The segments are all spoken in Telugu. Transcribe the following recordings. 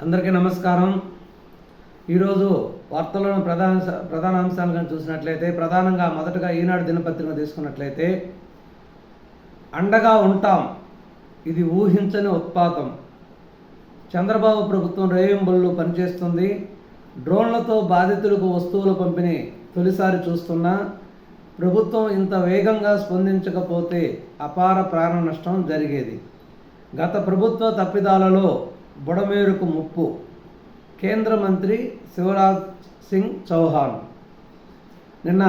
అందరికీ నమస్కారం. ఈరోజు వార్తల్లోని ప్రధాన అంశాలను చూసినట్లయితే ప్రధానంగా మొదటగా ఈనాడు దినపత్రిక తీసుకున్నట్లయితే అండగా ఉంటాం, ఇది ఊహించని ఉత్పాతం. చంద్రబాబు ప్రభుత్వం రేయింబళ్ళు పనిచేస్తుంది. డ్రోన్లతో బాధితులకు వస్తువుల పంపిణీ తొలిసారి చూస్తున్నా ప్రభుత్వం ఇంత వేగంగా స్పందించకపోతే అపార ప్రాణ నష్టం జరిగేది. గత ప్రభుత్వ తప్పిదాలలో బుడమేరుకు ముప్పు. కేంద్ర మంత్రి శివరాజ్ సింగ్ చౌహాన్ నిన్న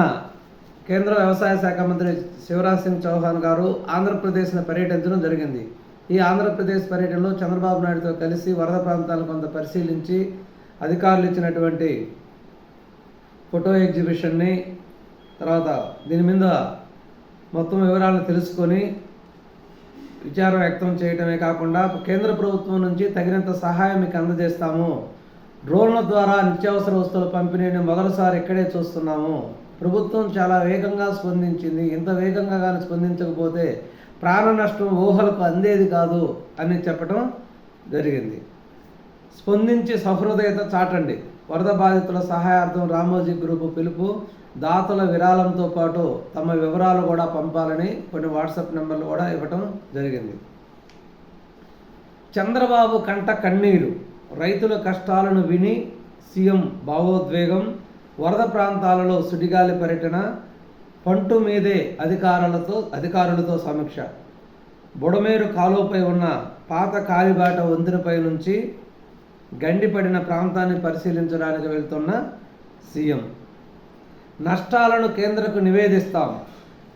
కేంద్ర వ్యవసాయ శాఖ మంత్రి శివరాజ్ సింగ్ చౌహాన్ గారు ఆంధ్రప్రదేశ్ను పర్యటించడం జరిగింది. ఈ ఆంధ్రప్రదేశ్ పర్యటనలో చంద్రబాబు నాయుడుతో కలిసి వరద ప్రాంతాలను కొంత పరిశీలించి అధికారులు ఇచ్చినటువంటి ఫోటో ఎగ్జిబిషన్ని, తర్వాత దీని మీద మొత్తం వివరాలను తెలుసుకొని విచారం వ్యక్తం చేయడమే కాకుండా కేంద్ర ప్రభుత్వం నుంచి తగినంత సహాయం మీకు అందజేస్తాము, డ్రోన్ల ద్వారా నిత్యావసర వస్తువుల పంపిణీని మొదటిసారి ఇక్కడే చూస్తున్నాము, ప్రభుత్వం చాలా వేగంగా స్పందించింది, ఇంత వేగంగా కానీ స్పందించకపోతే ప్రాణ నష్టం ఊహలకు అందేది కాదు అని చెప్పడం జరిగింది. స్పందించి సహృదయత చాటండి. వరద బాధితుల సహాయార్థం రామోజీ గ్రూపు పిలుపు. దాతల విరాళంతో పాటు తమ వివరాలు కూడా పంపాలని కొన్ని వాట్సాప్ నెంబర్లు కూడా ఇవ్వటం జరిగింది. చంద్రబాబు కంట కన్నీరు. రైతుల కష్టాలను విని సీఎం భావోద్వేగం. వరద ప్రాంతాలలో సుడిగాలి పర్యటన. పంటు మీదే అధికారులతో సమీక్ష. బుడమేరు కాలువపై ఉన్న పాత కాలిబాట వంతెనపై నుంచి గండిపడిన ప్రాంతాన్ని పరిశీలించడానికి వెళ్తున్న సీఎం. నష్టాలను కేంద్రకు నివేదిస్తాం.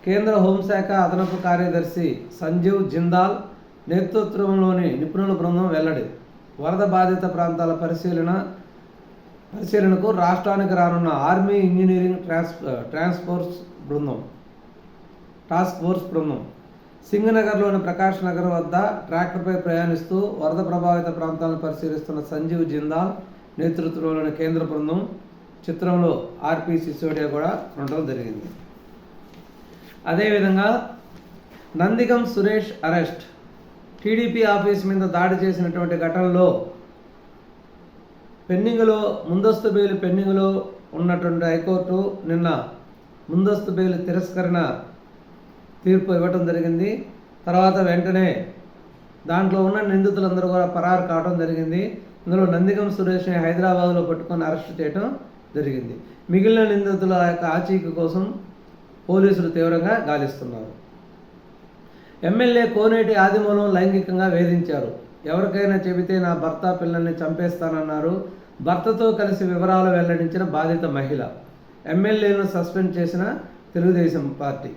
కేంద్ర హోంశాఖ అదనపు కార్యదర్శి సంజీవ్ జిందాల్ నేతృత్వంలోని నిపుణుల బృందం వెల్లడి. వరద బాధిత ప్రాంతాల పరిశీలనకు రాష్ట్రానికి రానున్న ఆర్మీ ఇంజనీరింగ్ టాస్క్ ఫోర్స్ బృందం. సింగనగర్లోని ప్రకాష్ నగర్ వద్ద ట్రాక్టర్పై ప్రయాణిస్తూ వరద ప్రభావిత ప్రాంతాలను పరిశీలిస్తున్న సంజీవ్ జిందాల్ నేతృత్వంలోని కేంద్ర బృందం. చిత్రంలో ఆర్పి సిసోడియా కూడా ఉండడం జరిగింది. అదేవిధంగా Nandigam Suresh arrest. TDP office మీద దాడి చేసినటువంటి ఘటనలో ముందస్తు బెయిల్ పెండింగ్లో ఉన్నటువంటి హైకోర్టు నిన్న ముందస్తు బెయిల్ తిరస్కరణ తీర్పు ఇవ్వటం జరిగింది. తర్వాత వెంటనే దాంట్లో ఉన్న నిందితులందరూ కూడా పరారు కావడం జరిగింది. ఇందులో నందిగం సురేష్ని హైదరాబాద్లో పట్టుకొని అరెస్ట్ చేయడం జరిగింది. మిగిలిన నిందితుల యొక్క ఆచూకీ కోసం పోలీసులు తీవ్రంగా గాలిస్తున్నారు. ఎమ్మెల్యే కోనేటి ఆదిమూలం లైంగికంగా వేధించారు. ఎవరికైనా చెబితే నా భర్త పిల్లల్ని చంపేస్తానన్నారు. భర్తతో కలిసి వివరాలు వెల్లడించిన బాధిత మహిళ. ఎమ్మెల్యేను సస్పెండ్ చేసిన తెలుగుదేశం పార్టీ.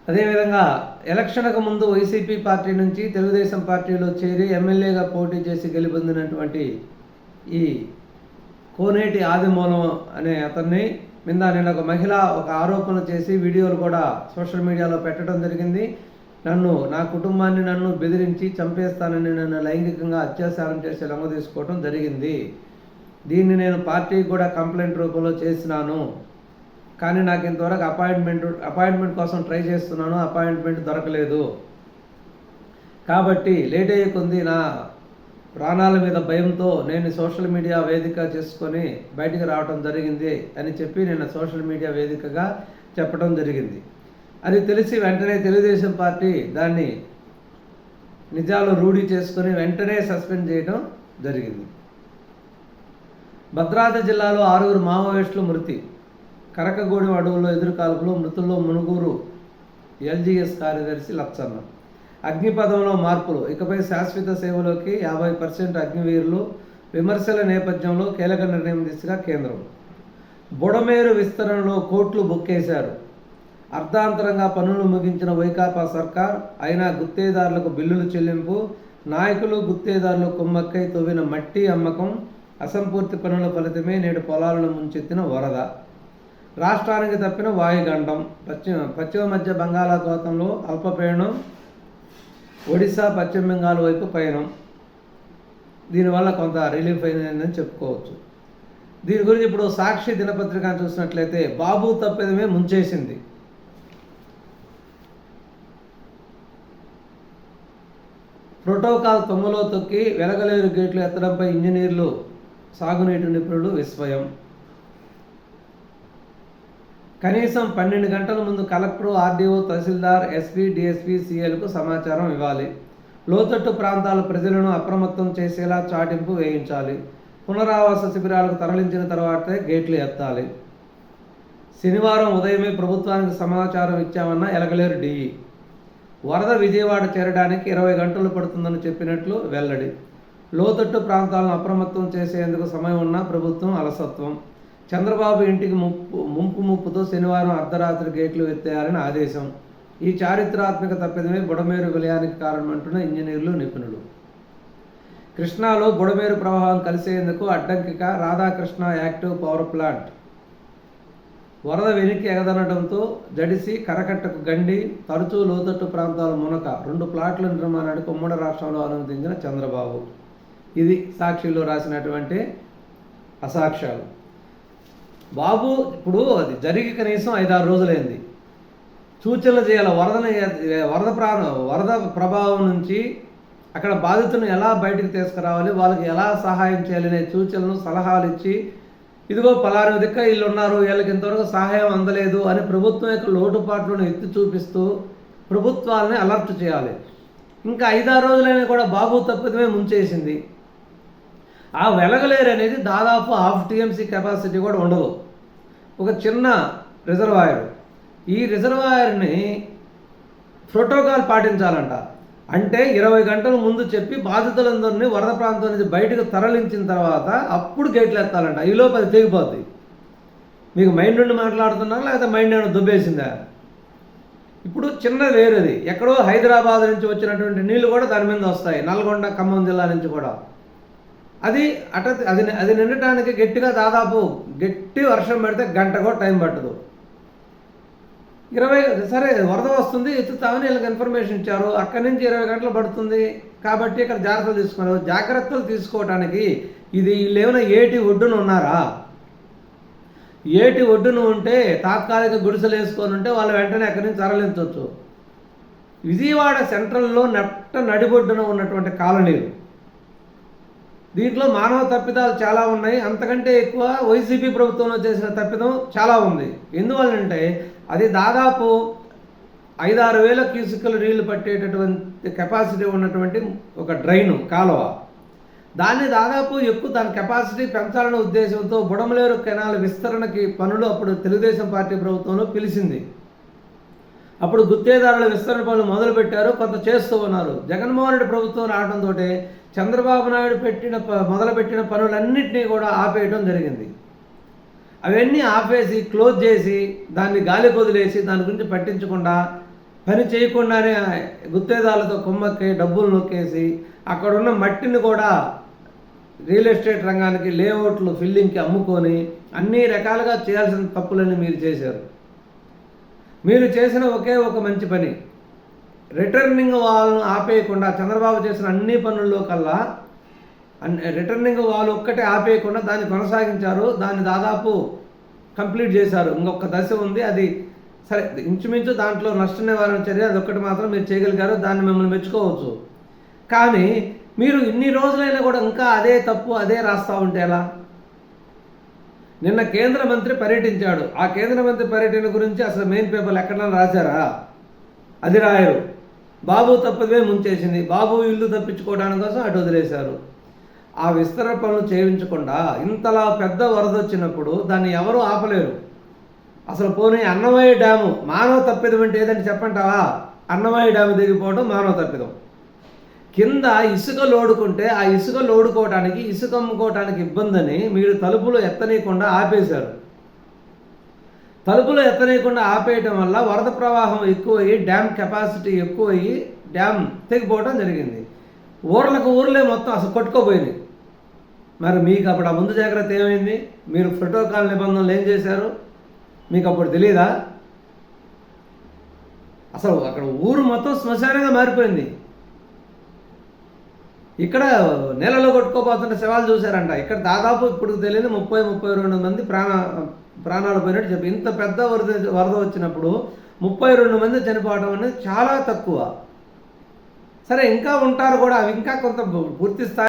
అదేవిధంగా ఎలక్షన్కు ముందు వైసీపీ పార్టీ నుంచి తెలుగుదేశం పార్టీలో చేరి ఎమ్మెల్యేగా పోటీ చేసి గెలుపొందినటువంటి ఈ కోనేటి ఆదిమూలం అనే అతన్ని మీద నేను ఒక మహిళ ఒక ఆరోపణ చేసి వీడియోలు కూడా సోషల్ మీడియాలో పెట్టడం జరిగింది. నా కుటుంబాన్ని నన్ను బెదిరించి చంపేస్తానని నన్ను లైంగికంగా అత్యాచారం చేసి లొంగ తీసుకోవడం జరిగింది. దీన్ని నేను పార్టీకి కూడా కంప్లైంట్ రూపంలో చేసినాను. కానీ నాకు ఇంతవరకు అపాయింట్మెంట్ కోసం ట్రై చేస్తున్నాను, అపాయింట్మెంట్ దొరకలేదు. కాబట్టి లేట్ అయ్యే కొంది నా ప్రాణాల మీద భయంతో నేను సోషల్ మీడియా వేదిక చేసుకొని బయటికి రావడం జరిగింది అని చెప్పి నేను సోషల్ మీడియా వేదికగా చెప్పడం జరిగింది. అది తెలిసి వెంటనే తెలుగుదేశం పార్టీ దాన్ని నిజాలు రూఢి చేసుకొని వెంటనే సస్పెండ్ చేయడం జరిగింది. భద్రాద్రి జిల్లాలో 6 మావోయిస్టులు మృతి. కరకగూడెం అడవుల్లో ఎదురుకాల్పులు. మృతుల్లో మునుగూరు ఎల్జీఎస్ కార్యదర్శి లచ్చన్న. అగ్నిపథంలో మార్పులు. ఇకపై శాశ్వత సేవలోకి 50% అగ్నివీరులు. విమర్శల నేపథ్యంలో కీలక నిర్ణయం దిశగా కేంద్రం. బుడమేరు విస్తరణలో కోట్లు బొక్కేశారు. అర్ధాంతరంగా పనులు ముగించిన వైకాపా సర్కార్. అయినా గుత్తేదారులకు బిల్లులు చెల్లింపు. నాయకులు గుత్తేదారులు కుమ్మక్కై తవ్విన మట్టి అమ్మకం. అసంపూర్తి పనుల ఫలితమే నేడు పొలాలను ముంచెత్తిన వరద. రాష్ట్రానికి తప్పిన వాయుగండం. పశ్చిమ మధ్య బంగాళాఖాతంలో అల్పపీడనం. ఒడిశా పశ్చిమ బెంగాల్ వైపు పయనం. దీనివల్ల కొంత రిలీఫ్ అయిందని చెప్పుకోవచ్చు. దీని గురించి ఇప్పుడు సాక్షి దినపత్రిక చూసినట్లయితే బాబు తప్పిదమే ముంచేసింది. ప్రోటోకాల్ తొమ్మలో తొక్కి వెలగలేరు గేట్లు ఎత్తడంపై ఇంజనీర్లు, సాగునీటి నిపుణులు విస్మయం. కనీసం 12 గంటల ముందు కలెక్టర్, ఆర్డీఓ, తహసీల్దార్, ఎస్పీ, డిఎస్పీ, సీఎల్కు సమాచారం ఇవ్వాలి. లోతట్టు ప్రాంతాల ప్రజలను అప్రమత్తం చేసేలా చాటింపు వేయించాలి. పునరావాస శిబిరాలకు తరలించిన తర్వాతే గేట్లు ఎత్తాలి. శనివారం ఉదయమే ప్రభుత్వానికి సమాచారం ఇచ్చామన్న ఎలగలేరు డిఈ. వరద విజయవాడ చేరడానికి 20 గంటలు పడుతుందని చెప్పినట్లు వెల్లడి. లోతట్టు ప్రాంతాలను అప్రమత్తం చేసేందుకు సమయం ఉన్న ప్రభుత్వం అలసత్వం. చంద్రబాబు ఇంటికి ముప్పుతో శనివారం అర్ధరాత్రి గేట్లు ఎత్తేయాలని ఆదేశం. ఈ చారిత్రాత్మక తప్పిదమే బుడమేరు విలయానికి కారణమంటున్న ఇంజనీర్లు, నిపుణులు. కృష్ణాలో బుడమేరు ప్రవాహం కలిసేందుకు అడ్డంకిగా రాధాకృష్ణ యాక్టివ్ పవర్ ప్లాంట్. వరద వెనక్కి ఎగదనడంతో జడిసి, కరకట్టకు గండి, తరచూ లోతట్టు ప్రాంతాల మునక 2 ప్లాట్ల నిర్మాణానికి ఉమ్మడి రాష్ట్రంలో అనుమతించిన చంద్రబాబు. ఇది సాక్షిలో రాసినటువంటి అసాక్ష్యాలు. బాబు ఇప్పుడు అది జరిగి కనీసం 5-6 రోజులైంది. సూచనలు చేయాలి. వరద ప్రభావం నుంచి అక్కడ బాధితులను ఎలా బయటకు తీసుకురావాలి, వాళ్ళకి ఎలా సహాయం చేయాలనే సూచనలు, సలహాలు ఇచ్చి, ఇదిగో పలానా దిక్క వీళ్ళు ఉన్నారు, వీళ్ళకి ఇంతవరకు సహాయం అందలేదు అని ప్రభుత్వం యొక్క లోటుపాట్లను ఎత్తి చూపిస్తూ ప్రభుత్వాలని అలర్ట్ చేయాలి. ఇంకా 5-6 రోజులైనా కూడా బాబు తప్పిదమే ముంచేసింది. ఆ వెలగలేరు అనేది దాదాపు 1/2 TMC కెపాసిటీ కూడా ఉండదు. ఒక చిన్న రిజర్వాయర్. ఈ రిజర్వాయర్ని ప్రోటోకాల్ పాటించాలంట. అంటే 20 గంటల ముందు చెప్పి బాధితులందరినీ వరద ప్రాంతం నుంచి బయటకు తరలించిన తర్వాత అప్పుడు గేట్లు ఎత్తాలంట. ఈలోపు అది తెగిపోద్ది. మీకు మైండ్ నుండి మాట్లాడుతున్నారా లేకపోతే మైండ్ ఏమైనా దుబ్బేసిందా? ఇప్పుడు చిన్న వేరేది ఎక్కడో హైదరాబాద్ నుంచి వచ్చినటువంటి నీళ్లు కూడా దాని మీద వస్తాయి. నల్గొండ, ఖమ్మం జిల్లా నుంచి కూడా. అది అది నిండటానికి గట్టిగా దాదాపు గట్టి వర్షం పడితే గంట కూడా టైం పట్టదు. 20 సరే వరద వస్తుంది ఎత్తుతామని వీళ్ళకి ఇన్ఫర్మేషన్ ఇచ్చారు. అక్కడి నుంచి 20 గంటలు పడుతుంది కాబట్టి ఇక్కడ జాగ్రత్తలు తీసుకున్నారు. జాగ్రత్తలు తీసుకోవడానికి ఇది వీళ్ళు ఏమైనా ఏటి ఒడ్డున ఉన్నారా? ఏటి ఒడ్డున ఉంటే తాత్కాలిక గుడిసెలు వేసుకొని ఉంటే వాళ్ళు వెంటనే అక్కడి నుంచి తరలించవచ్చు. విజయవాడ సెంట్రల్లో నడిబొడ్డున ఉన్నటువంటి కాలనీలు. దీంట్లో మానవ తప్పిదాలు చాలా ఉన్నాయి. అంతకంటే ఎక్కువ వైసీపీ ప్రభుత్వంలో చేసిన తప్పిదం చాలా ఉంది. ఎందువల్లంటే అది దాదాపు 5-6 వేల క్యూసిక్ల నీళ్లు పట్టేటటువంటి కెపాసిటీ ఉన్నటువంటి ఒక డ్రైను, కాలువ. దాన్ని దాదాపు దాని కెపాసిటీ పెంచాలనే ఉద్దేశంతో బుడమలేరు కెనాల్ విస్తరణకి పనులు అప్పుడు తెలుగుదేశం పార్టీ ప్రభుత్వంలో పిలిచింది. అప్పుడు గుత్తేదారుల విస్తరణ పనులు మొదలుపెట్టారు, కొంత చేస్తూ ఉన్నారు. జగన్మోహన్ రెడ్డి ప్రభుత్వం రావడంతో చంద్రబాబు నాయుడు మొదలుపెట్టిన పనులన్నింటినీ కూడా ఆపేయడం జరిగింది. అవన్నీ ఆపేసి క్లోజ్ చేసి దాన్ని గాలి వదిలేసి దాని గురించి పట్టించకుండా పని చేయకుండానే గుత్తేదారులతో కుమ్మక్కి డబ్బులు నొక్కేసి అక్కడున్న మట్టిని కూడా రియల్ ఎస్టేట్ రంగానికి, లేఅవుట్లు ఫిల్లింగ్కి అమ్ముకొని అన్ని రకాలుగా చేయాల్సిన తప్పులన్నీ మీరు చేశారు. మీరు చేసిన ఒకే ఒక మంచి పని, రిటర్నింగ్ వాల్ను ఆపేయకుండా చంద్రబాబు చేసిన అన్ని పనుల్లో కల్లా రిటర్నింగ్ వాల్ ఒక్కటే ఆపేయకుండా దాన్ని కొనసాగించారు. దాన్ని దాదాపు కంప్లీట్ చేశారు. ఇంకొక దశ ఉంది, అది సరే ఇంచుమించు దాంట్లో నష్ట నివారణ చర్య అదొక్కటి మాత్రం మీరు చేయగలిగారు. దాన్ని మిమ్మల్ని మెచ్చుకోవచ్చు. కానీ మీరు ఇన్ని రోజులైనా కూడా ఇంకా అదే తప్పు అదే రాస్తూ ఉంటే ఎలా? నిన్న కేంద్ర మంత్రి పర్యటించాడు. ఆ కేంద్ర మంత్రి పర్యటన గురించి అసలు మెయిన్ పేపర్లు ఎక్కడైనా రాశారా? అది రాయరు. బాబు తప్పదే ముంచేసింది. బాబు ఇల్లు తప్పించుకోవడానికి కోసం అటు వదిలేశారు. ఆ విస్తరణ పనులు చేయించకుండా ఇంతలా పెద్ద వరద వచ్చినప్పుడు దాన్ని ఎవరూ ఆపలేరు. అసలు పోనీ అన్నమయ్య డ్యాము మానవ తప్పిదం అంటే ఏదంటే చెప్పంటావా? అన్నమయ్య డ్యాము దిగిపోవడం మానవ తప్పిదం. కింద ఇసుక లోడుకుంటే ఆ ఇసుక లోడుకోవడానికి, ఇసుక అమ్ముకోవడానికి ఇబ్బందని మీరు తలుపులు ఎత్తనీయకుండా ఆపేశారు. తలుపులు ఎత్తనీయకుండా ఆపేయటం వల్ల వరద ప్రవాహం ఎక్కువయ్యి డ్యామ్ కెపాసిటీ ఎక్కువయ్యి డ్యామ్ తెగిపోవడం జరిగింది. ఊర్లే మొత్తం అసలు కొట్టుకోపోయింది. మరి మీకు అప్పుడు ఆ ముందు జాగ్రత్త ఏమైంది? మీరు ప్రోటోకాల్ నిబంధనలు ఏం చేశారు? మీకు అప్పుడు తెలియదా? అసలు అక్కడ ఊరు మొత్తం శ్మశానంగా మారిపోయింది. ఇక్కడ నెలలో కొట్టుకోపోతున్న శవాలు చూశారంట. ఇక్కడ దాదాపు ఇప్పుడు తెలియదు 30-32 మంది ప్రాణాలు పోయినట్టు చెప్పి, ఇంత పెద్ద వరద వచ్చినప్పుడు 32 మంది చనిపోవడం అనేది చాలా తక్కువ. సరే ఇంకా ఉంటారు కూడా, అవి ఇంకా కొంత పూర్తి స్థాయి